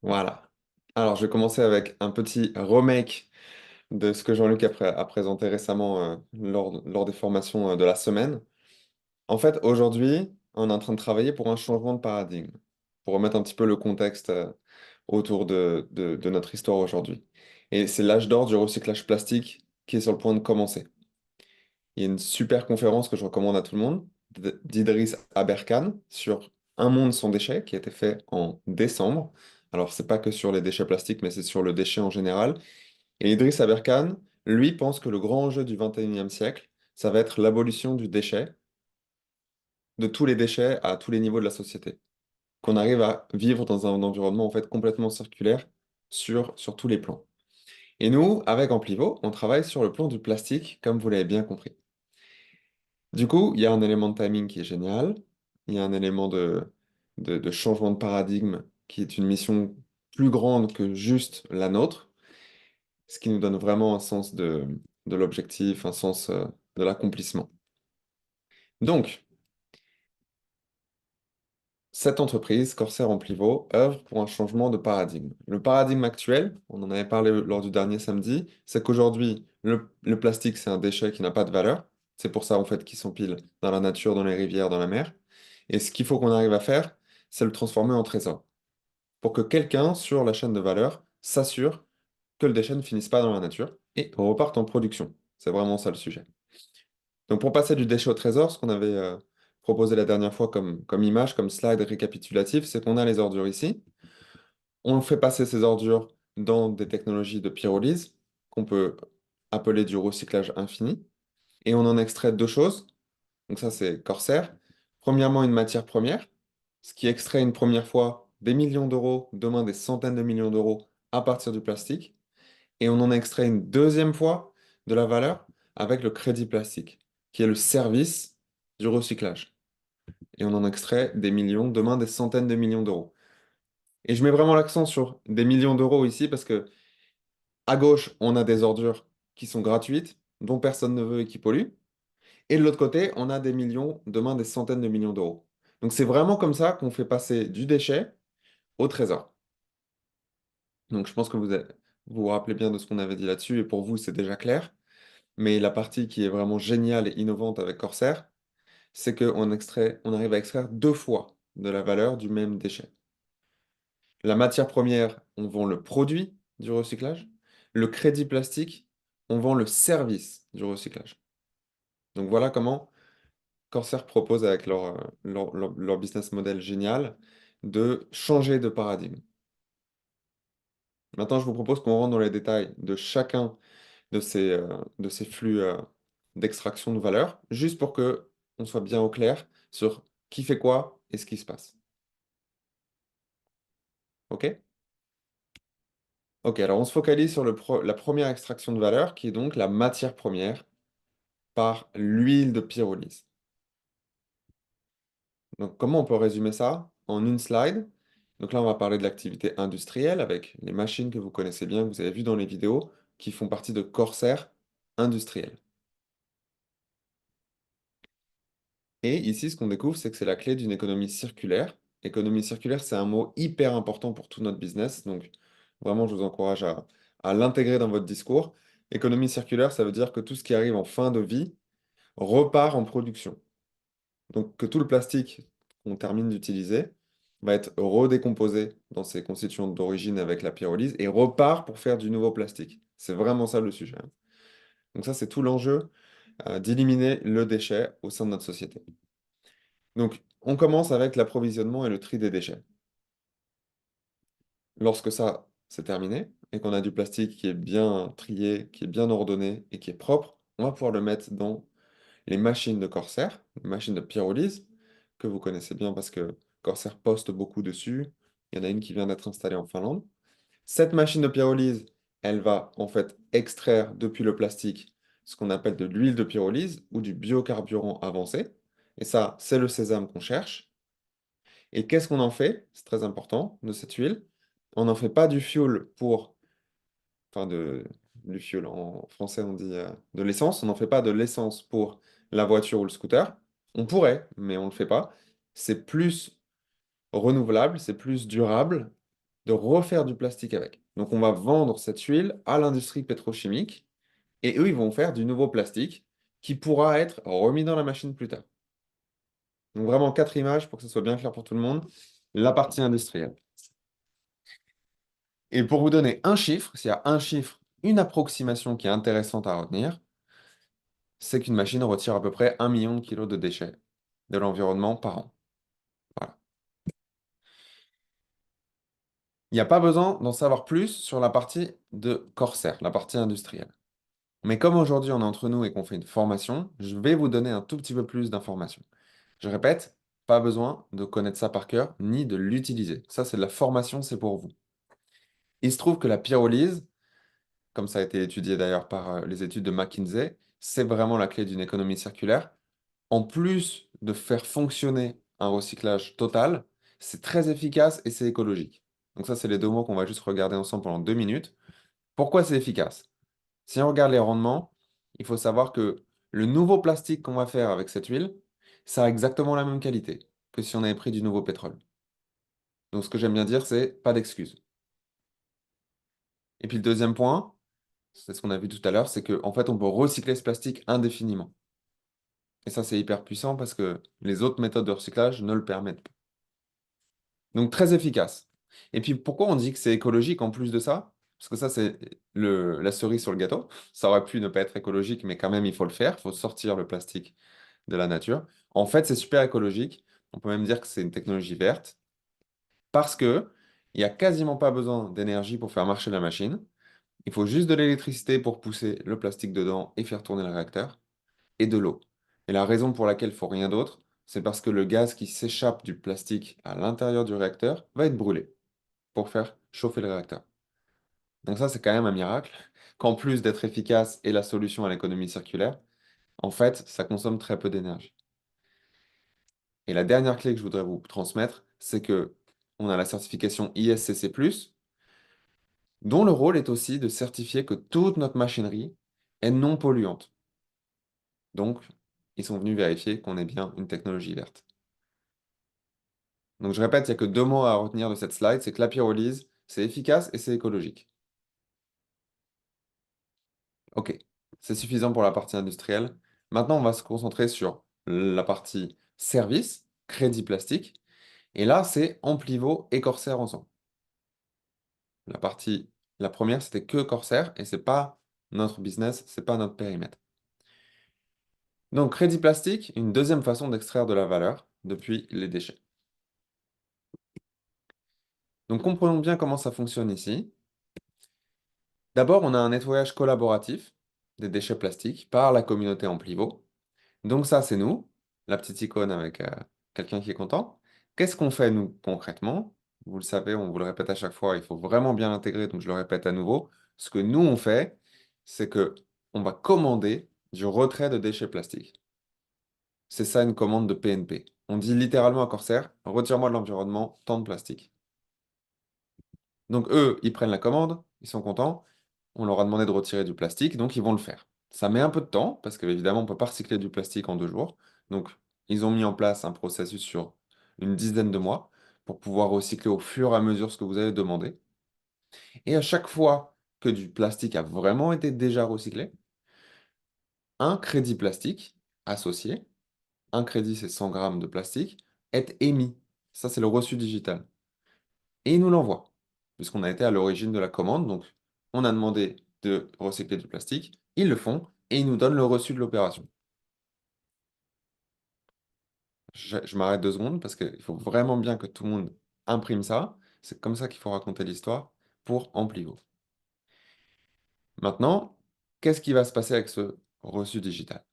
Voilà. Alors, je vais commencer avec un petit remake de ce que Jean-Luc a présenté récemment lors des formations de la semaine. En fait, aujourd'hui, on est en train de travailler pour un changement de paradigme, pour remettre un petit peu le contexte autour de notre histoire aujourd'hui. Et c'est l'âge d'or du recyclage plastique qui est sur le point de commencer. Il y a une super conférence que je recommande à tout le monde, d'Idriss Aberkan, sur un monde sans déchets, qui a été fait en décembre. Alors, c'est pas que sur les déchets plastiques, mais c'est sur le déchet en général. Et Idriss Aberkan, lui, pense que le grand enjeu du 21e siècle, ça va être l'abolition du déchet, de tous les déchets à tous les niveaux de la société. Qu'on arrive à vivre dans un environnement en fait complètement circulaire sur tous les plans. Et nous, avec Amplivo, on travaille sur le plan du plastique, comme vous l'avez bien compris. Du coup, il y a un élément de timing qui est génial. Il y a un élément de changement de paradigme qui est une mission plus grande que juste la nôtre, ce qui nous donne vraiment un sens de l'objectif, un sens de l'accomplissement. Donc, cette entreprise, Corsair Amplivo, œuvre pour un changement de paradigme. Le paradigme actuel, on en avait parlé lors du dernier samedi, c'est qu'aujourd'hui, le plastique, c'est un déchet qui n'a pas de valeur. C'est pour ça, en fait, qu'il s'empile dans la nature, dans les rivières, dans la mer. Et ce qu'il faut qu'on arrive à faire, c'est le transformer en trésor. Pour que quelqu'un, sur la chaîne de valeur, s'assure que le déchet ne finisse pas dans la nature et reparte en production. C'est vraiment ça le sujet. Donc, pour passer du déchet au trésor, ce qu'on avait proposé la dernière fois comme image, comme slide récapitulatif, c'est qu'on a les ordures ici. On fait passer ces ordures dans des technologies de pyrolyse, qu'on peut appeler du recyclage infini. Et on en extrait deux choses. Donc ça, c'est Corsair. Premièrement, une matière première, ce qui extrait une première fois des millions d'euros, demain des centaines de millions d'euros à partir du plastique. Et on en extrait une deuxième fois de la valeur avec le crédit plastique, qui est le service du recyclage. Et on en extrait des millions, demain des centaines de millions d'euros. Et je mets vraiment l'accent sur des millions d'euros ici parce que à gauche, on a des ordures qui sont gratuites, dont personne ne veut et qui polluent. Et de l'autre côté, on a des millions, demain des centaines de millions d'euros. Donc c'est vraiment comme ça qu'on fait passer du déchet au trésor. Donc je pense que vous vous rappelez bien de ce qu'on avait dit là-dessus, et pour vous, c'est déjà clair. Mais la partie qui est vraiment géniale et innovante avec Corsair, c'est on arrive à extraire deux fois de la valeur du même déchet. La matière première, on vend le produit du recyclage. Le crédit plastique, on vend le service du recyclage. Donc voilà comment Corsair propose avec leur business model génial de changer de paradigme. Maintenant, je vous propose qu'on rentre dans les détails de chacun de ces flux d'extraction de valeur, juste pour que on soit bien au clair sur qui fait quoi et ce qui se passe. OK? OK, alors on se focalise sur la première extraction de valeur, qui est donc la matière première par l'huile de pyrolyse. Donc, comment on peut résumer ça en une slide? Donc là, on va parler de l'activité industrielle avec les machines que vous connaissez bien, que vous avez vues dans les vidéos, qui font partie de Corsair industriel. Et ici, ce qu'on découvre, c'est que c'est la clé d'une économie circulaire. Économie circulaire, c'est un mot hyper important pour tout notre business. Donc, vraiment, je vous encourage à l'intégrer dans votre discours. Économie circulaire, ça veut dire que tout ce qui arrive en fin de vie repart en production. Donc que tout le plastique qu'on termine d'utiliser va être redécomposé dans ses constituants d'origine avec la pyrolyse et repart pour faire du nouveau plastique. C'est vraiment ça le sujet, hein. Donc ça, c'est tout l'enjeu d'éliminer le déchet au sein de notre société. Donc on commence avec l'approvisionnement et le tri des déchets. Lorsque ça, c'est terminé et qu'on a du plastique qui est bien trié, qui est bien ordonné et qui est propre, on va pouvoir le mettre dans les machines de Corsair, les machines de pyrolyse, que vous connaissez bien parce que Corsair poste beaucoup dessus. Il y en a une qui vient d'être installée en Finlande. Cette machine de pyrolyse, elle va en fait extraire depuis le plastique ce qu'on appelle de l'huile de pyrolyse ou du biocarburant avancé. Et ça, c'est le sésame qu'on cherche. Et qu'est-ce qu'on en fait? C'est très important de cette huile. On n'en fait pas du fuel pour, enfin du fuel en français on dit de l'essence. On n'en fait pas de l'essence pour la voiture ou le scooter. On pourrait, mais on ne le fait pas. c'est plus renouvelable, c'est plus durable de refaire du plastique avec. Donc on va vendre cette huile à l'industrie pétrochimique et eux, ils vont faire du nouveau plastique qui pourra être remis dans la machine plus tard. Donc vraiment quatre images pour que ce soit bien clair pour tout le monde. La partie industrielle. Et pour vous donner un chiffre, s'il y a un chiffre, une approximation qui est intéressante à retenir, c'est qu'une machine retire à peu près 1 million de kilos de déchets de l'environnement par an. Voilà. Il n'y a pas besoin d'en savoir plus sur la partie de Corsair, la partie industrielle. Mais comme aujourd'hui on est entre nous et qu'on fait une formation, je vais vous donner un tout petit peu plus d'informations. Je répète, pas besoin de connaître ça par cœur ni de l'utiliser. Ça, c'est de la formation, c'est pour vous. Il se trouve que la pyrolyse, comme ça a été étudié d'ailleurs par les études de McKinsey, c'est vraiment la clé d'une économie circulaire. En plus de faire fonctionner un recyclage total, c'est très efficace et c'est écologique. Donc ça, c'est les deux mots qu'on va juste regarder ensemble pendant 2 minutes. Pourquoi c'est efficace? Si on regarde les rendements, il faut savoir que le nouveau plastique qu'on va faire avec cette huile, ça a exactement la même qualité que si on avait pris du nouveau pétrole. Donc ce que j'aime bien dire, c'est pas d'excuses. Et puis le deuxième point, c'est ce qu'on a vu tout à l'heure, c'est qu'en fait, on peut recycler ce plastique indéfiniment. Et ça, c'est hyper puissant parce que les autres méthodes de recyclage ne le permettent pas. Donc très efficace. Et puis pourquoi on dit que c'est écologique en plus de ça? Parce que ça, c'est la cerise sur le gâteau. Ça aurait pu ne pas être écologique, mais quand même, il faut le faire. Il faut sortir le plastique de la nature. En fait, c'est super écologique. On peut même dire que c'est une technologie verte parce que il n'y a quasiment pas besoin d'énergie pour faire marcher la machine. Il faut juste de l'électricité pour pousser le plastique dedans et faire tourner le réacteur, et de l'eau. Et la raison pour laquelle il ne faut rien d'autre, c'est parce que le gaz qui s'échappe du plastique à l'intérieur du réacteur va être brûlé pour faire chauffer le réacteur. Donc ça, c'est quand même un miracle, qu'en plus d'être efficace et la solution à l'économie circulaire, en fait, ça consomme très peu d'énergie. Et la dernière clé que je voudrais vous transmettre, c'est que on a la certification ISCC+, dont le rôle est aussi de certifier que toute notre machinerie est non polluante. Donc, ils sont venus vérifier qu'on ait bien une technologie verte. Donc, je répète, il n'y a que deux mots à retenir de cette slide, c'est que la pyrolyse, c'est efficace et c'est écologique. Ok, c'est suffisant pour la partie industrielle. Maintenant, on va se concentrer sur la partie service, crédit plastique. Et là, c'est Amplivo et Corsair ensemble. La partie, la première, c'était que Corsair et c'est pas notre business, c'est pas notre périmètre. Donc, crédit plastique, une deuxième façon d'extraire de la valeur depuis les déchets. Donc, comprenons bien comment ça fonctionne ici. D'abord, on a un nettoyage collaboratif des déchets plastiques par la communauté Amplivo. Donc ça, c'est nous, la petite icône avec quelqu'un qui est content. Qu'est-ce qu'on fait, nous, concrètement? Vous le savez, on vous le répète à chaque fois, il faut vraiment bien l'intégrer, donc je le répète à nouveau. Ce que nous, on fait, c'est que on va commander du retrait de déchets plastiques. C'est ça une commande de PNP. On dit littéralement à Corsair, retire-moi de l'environnement tant de plastique. Donc eux, ils prennent la commande, ils sont contents. On leur a demandé de retirer du plastique, donc ils vont le faire. Ça met un peu de temps, parce qu'évidemment, on ne peut pas recycler du plastique en 2 jours. Donc, ils ont mis en place un processus sur une dizaine de mois pour pouvoir recycler au fur et à mesure ce que vous avez demandé. Et à chaque fois que du plastique a vraiment été déjà recyclé, un crédit plastique associé, un crédit c'est 100 grammes de plastique, est émis. Ça, c'est le reçu digital. Et ils nous l'envoient, puisqu'on a été à l'origine de la commande. Donc, on a demandé de recycler du plastique, ils le font, et ils nous donnent le reçu de l'opération. Je m'arrête 2 secondes, parce qu'il faut vraiment bien que tout le monde imprime ça. C'est comme ça qu'il faut raconter l'histoire pour Amplivo. Maintenant, qu'est-ce qui va se passer avec ce reçu digital?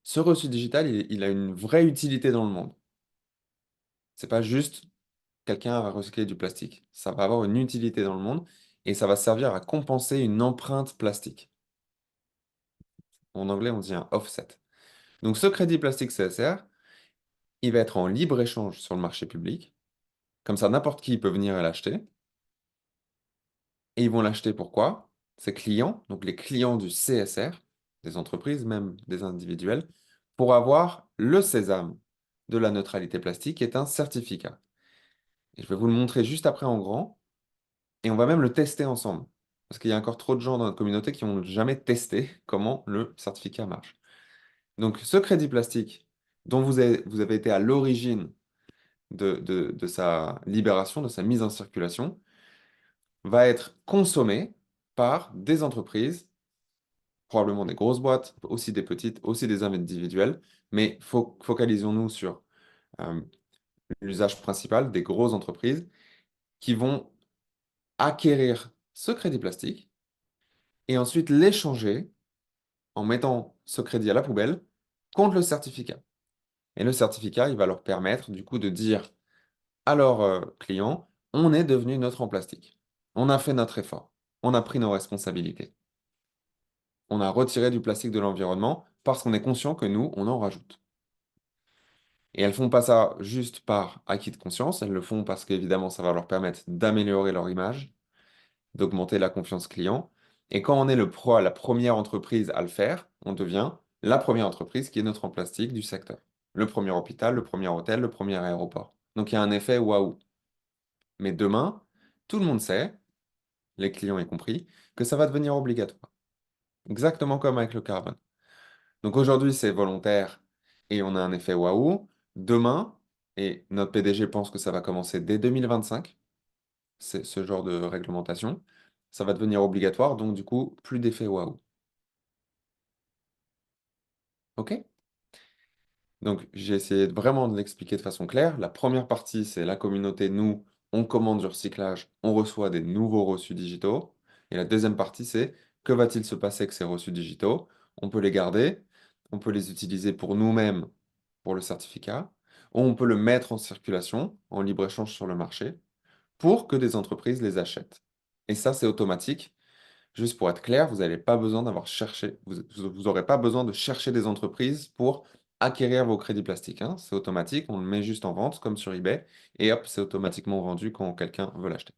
Ce reçu digital, il a une vraie utilité dans le monde. C'est pas juste quelqu'un va recycler du plastique. Ça va avoir une utilité dans le monde et ça va servir à compenser une empreinte plastique. En anglais, on dit un offset. Donc ce crédit plastique CSR, il va être en libre-échange sur le marché public. Comme ça, n'importe qui peut venir et l'acheter. Et ils vont l'acheter pourquoi? Ces clients, donc les clients du CSR, des entreprises, même des individuels, pour avoir le sésame. de la neutralité plastique, qui est un certificat. Et je vais vous le montrer juste après en grand, et on va même le tester ensemble. Parce qu'il y a encore trop de gens dans notre communauté qui n'ont jamais testé comment le certificat marche. Donc, ce crédit plastique dont vous avez été à l'origine de sa libération, de sa mise en circulation, va être consommé par des entreprises, probablement des grosses boîtes, aussi des petites, aussi des individuels, mais focalisons-nous sur euh, l'usage principal des grosses entreprises qui vont acquérir ce crédit plastique et ensuite l'échanger en mettant ce crédit à la poubelle contre le certificat. Et le certificat, il va leur permettre du coup de dire à leurs clients, on est devenu neutre en plastique. On a fait notre effort. On a pris nos responsabilités. On a retiré du plastique de l'environnement parce qu'on est conscient que nous, on en rajoute. Et elles font pas ça juste par acquis de conscience, elles le font parce qu'évidemment, ça va leur permettre d'améliorer leur image, d'augmenter la confiance client. Et quand on est la première entreprise à le faire, on devient la première entreprise qui est neutre en plastique du secteur. Le premier hôpital, le premier hôtel, le premier aéroport. Donc il y a un effet waouh. Mais demain, tout le monde sait, les clients y compris, que ça va devenir obligatoire. Exactement comme avec le carbone. Donc aujourd'hui, c'est volontaire et on a un effet waouh. Demain, et notre PDG pense que ça va commencer dès 2025, c'est ce genre de réglementation, ça va devenir obligatoire, donc du coup, plus d'effet waouh. OK? Donc j'ai essayé vraiment de l'expliquer de façon claire. La première partie, c'est la communauté, nous, on commande du recyclage, on reçoit des nouveaux reçus digitaux. Et la deuxième partie, c'est que va-t-il se passer avec ces reçus digitaux? On peut les garder, on peut les utiliser pour nous-mêmes pour le certificat, ou on peut le mettre en circulation, en libre-échange sur le marché, pour que des entreprises les achètent. Et ça, c'est automatique. Juste pour être clair, vous n'avez pas besoin d'avoir cherché, vous n'aurez pas besoin de chercher des entreprises pour acquérir vos crédits plastiques, hein. C'est automatique, on le met juste en vente, comme sur eBay, et hop, c'est automatiquement vendu quand quelqu'un veut l'acheter.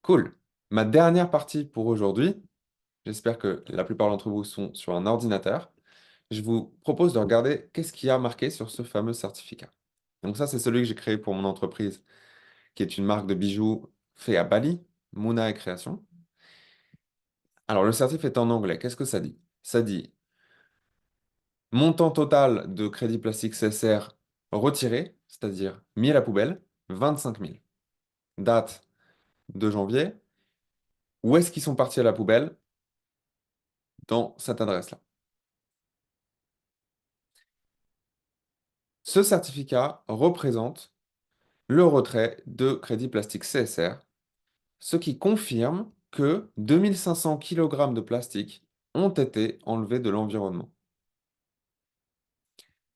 Cool. Ma dernière partie pour aujourd'hui, j'espère que la plupart d'entre vous sont sur un ordinateur. Je vous propose de regarder qu'est-ce qu'il y a marqué sur ce fameux certificat. Donc ça, c'est celui que j'ai créé pour mon entreprise, qui est une marque de bijoux fait à Bali, Muna et Création. Alors, le certif est en anglais. Qu'est-ce que ça dit? Ça dit montant total de crédit plastique CSR retiré, c'est-à-dire mis à la poubelle, 25 000. Date de janvier. Où est-ce qu'ils sont partis à la poubelle? Dans cette adresse-là. Ce certificat représente le retrait de crédit plastique CSR, ce qui confirme que 2500 kg de plastique ont été enlevés de l'environnement.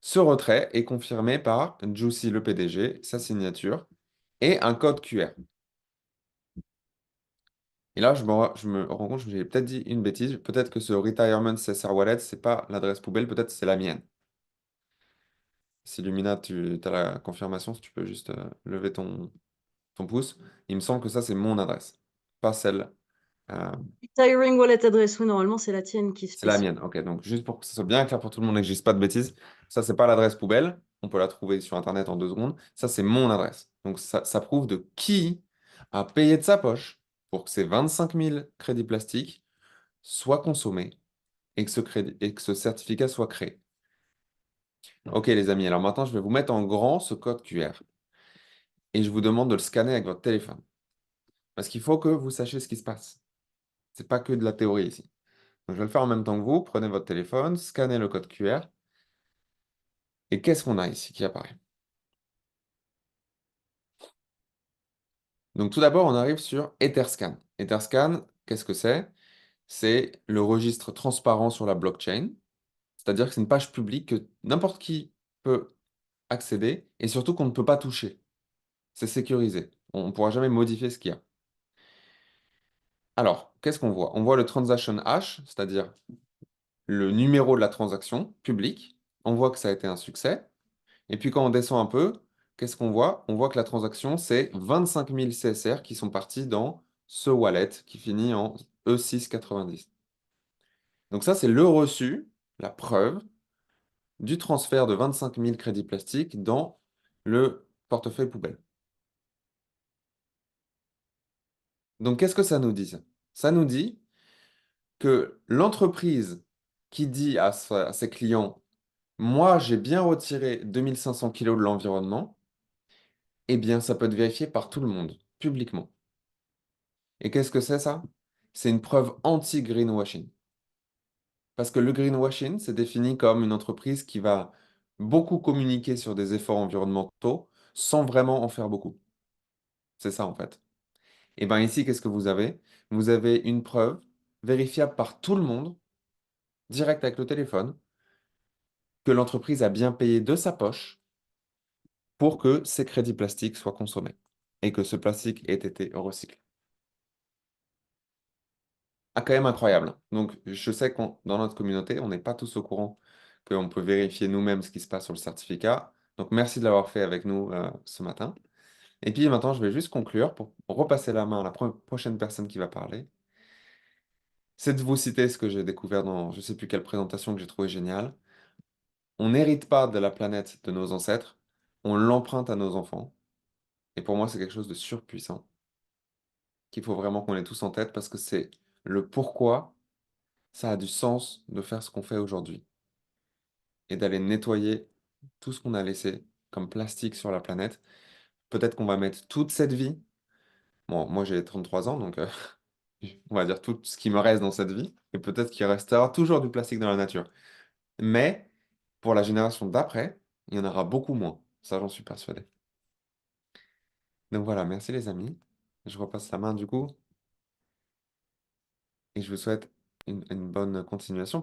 Ce retrait est confirmé par Juicy, le PDG, sa signature et un code QR. Et là, je me rends compte que j'ai peut-être dit une bêtise. Peut-être que ce Retirement CSR Wallet, c'est pas l'adresse poubelle, peut-être c'est la mienne. Si Lumina, tu as la confirmation, si tu peux juste lever ton pouce. Il me semble que ça, c'est mon adresse, pas celle. euh, Tiring Wallet Address, oui, normalement, c'est la tienne qui c'est la spécifie. mienne. Ok, donc juste pour que ça soit bien clair pour tout le monde et que je dise pas de bêtises, ça, c'est pas l'adresse poubelle. On peut la trouver sur Internet en 2 secondes. Ça, c'est mon adresse. Donc ça prouve de qui a payé de sa poche pour que ces 25 000 crédits plastiques soient consommés et que ce certificat soit créé. Ok, les amis, alors maintenant, je vais vous mettre en grand ce code QR et je vous demande de le scanner avec votre téléphone. Parce qu'il faut que vous sachiez ce qui se passe. C'est pas que de la théorie ici. Donc, je vais le faire en même temps que vous. Prenez votre téléphone, scannez le code QR. Et qu'est-ce qu'on a ici qui apparaît? Donc, tout d'abord, on arrive sur Etherscan. Etherscan, qu'est-ce que c'est? C'est le registre transparent sur la blockchain. C'est-à-dire que c'est une page publique que n'importe qui peut accéder et surtout qu'on ne peut pas toucher. C'est sécurisé. On ne pourra jamais modifier ce qu'il y a. Alors, qu'est-ce qu'on voit? On voit le transaction hash, c'est-à-dire le numéro de la transaction publique. On voit que ça a été un succès. Et puis quand on descend un peu, qu'est-ce qu'on voit? On voit que la transaction, c'est 25 000 CSR qui sont partis dans ce wallet qui finit en E690. Donc ça, c'est le reçu, la preuve du transfert de 25 000 crédits plastiques dans le portefeuille poubelle. Donc, qu'est-ce que ça nous dit? Ça nous dit que l'entreprise qui dit à ses clients, moi, j'ai bien retiré 2500 kilos de l'environnement, eh bien, ça peut être vérifié par tout le monde, publiquement. Et qu'est-ce que c'est ça? C'est une preuve anti-greenwashing. Parce que le greenwashing, c'est défini comme une entreprise qui va beaucoup communiquer sur des efforts environnementaux sans vraiment en faire beaucoup. C'est ça, en fait. Et bien ici, qu'est-ce que vous avez? Vous avez une preuve vérifiable par tout le monde, direct avec le téléphone, que l'entreprise a bien payé de sa poche pour que ces crédits plastiques soient consommés et que ce plastique ait été recyclé. Ah, quand même incroyable. Donc, je sais que dans notre communauté, on n'est pas tous au courant qu'on peut vérifier nous-mêmes ce qui se passe sur le certificat. Donc, merci de l'avoir fait avec nous ce matin. Et puis maintenant, je vais juste conclure pour repasser la main à la prochaine personne qui va parler. C'est de vous citer ce que j'ai découvert dans je ne sais plus quelle présentation que j'ai trouvé géniale. On n'hérite pas de la planète de nos ancêtres, on l'emprunte à nos enfants. Et pour moi, c'est quelque chose de surpuissant qu'il faut vraiment qu'on ait tous en tête parce que c'est le pourquoi ça a du sens de faire ce qu'on fait aujourd'hui et d'aller nettoyer tout ce qu'on a laissé comme plastique sur la planète. Peut-être qu'on va mettre toute cette vie. Bon, moi j'ai 33 ans, donc on va dire tout ce qui me reste dans cette vie. Et peut-être qu'il restera toujours du plastique dans la nature. Mais pour la génération d'après, il y en aura beaucoup moins. Ça, j'en suis persuadé. Donc voilà, merci les amis. Je repasse la main du coup et je vous souhaite une bonne continuation.